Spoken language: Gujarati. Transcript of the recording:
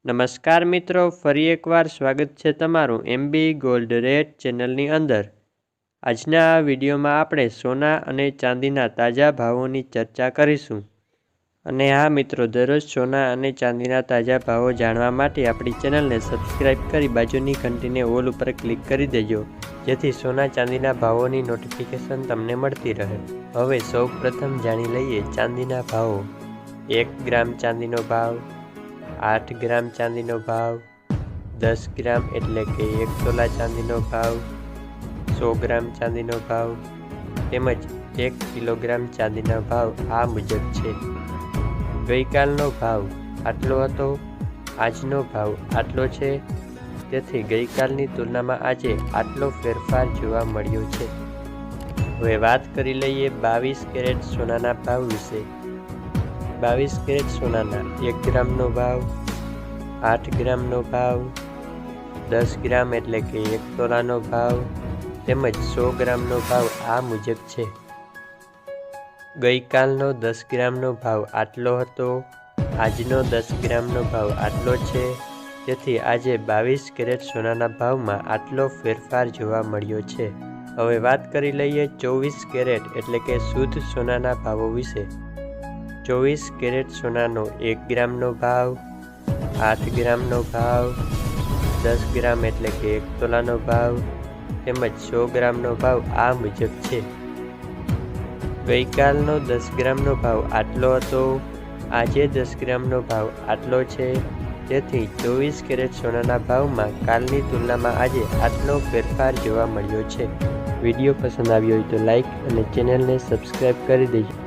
નમસ્કાર મિત્રો, ફરી એકવાર સ્વાગત છે તમારું એમબી ગોલ્ડ રેટ ચેનલની અંદર। આજના આ વિડીયોમાં આપણે સોના અને ચાંદીના તાજા ભાવોની ચર્ચા કરીશું। અને હા મિત્રો, દરરોજ સોના અને ચાંદીના તાજા ભાવો જાણવા માટે આપણી ચેનલને સબસ્ક્રાઇબ કરી બાજુની ઘંટીને ઓલ ઉપર ક્લિક કરી દેજો, જેથી સોના ચાંદીના ભાવોની નોટિફિકેશન તમને મળતી રહે। હવે સૌ પ્રથમ જાણી લઈએ ચાંદીના ભાવો। 1 ગ્રામ ચાંદીનો ભાવ, 8 ગ્રામ ચાંદીનો ભાવ, 10 ગ્રામ એટલે કે 1 તોલા ચાંદીનો ભાવ, 100 ગ્રામ ચાંદીનો ભાવ તેમજ 1 કિલોગ્રામ ચાંદીના ભાવ આ મુજબ છે। ગઈકાલનો ભાવ આટલો હતો, આજનો ભાવ આટલો છે, તેથી ગઈકાલની તુલનામાં આજે આટલો ફેરફાર જોવા મળ્યો છે। હવે વાત કરી લઈએ 22 કેરેટ સોનાના ભાવ વિશે। 22 કેરેટ સોનાના 1 ગ્રામનો ભાવ, 8 ગ્રામનો ભાવ, 10 ગ્રામ એટલે કે 1 તોલાનો ભાવ તેમજ 100 ગ્રામનો ભાવ આ મુજબ છે। ગઈકાલનો 10 ગ્રામનો ભાવ આટલો હતો, આજનો 10 ગ્રામનો ભાવ આટલો છે, તેથી આજે 22 કેરેટ સોનાના ભાવમાં આટલો ફેરફાર જોવા મળ્યો છે। હવે વાત કરી લઈએ 24 કેરેટ એટલે કે શુદ્ધ સોનાના ભાવો વિશે। 24 કેરેટ સોનાનો 1 ગ્રામનો ભાવ, 8 ગ્રામનો ભાવ, 10 ગ્રામ એટલે કે 1 તોલાનો ભાવ તેમજ 100 ગ્રામનો ભાવ આ મુજબ છે। ગઈકાલનો 10 ગ્રામનો ભાવ આટલો હતો, આજે 10 ગ્રામનો ભાવ આટલો છે, તેથી 24 કેરેટ સોનાના ભાવમાં કાલની તુલનામાં આજે આટલો ફેરફાર જોવા મળ્યો છે। વિડીયો પસંદ આવ્યો હોય તો લાઈક અને ચેનલને સબસ્ક્રાઈબ કરી દેજો।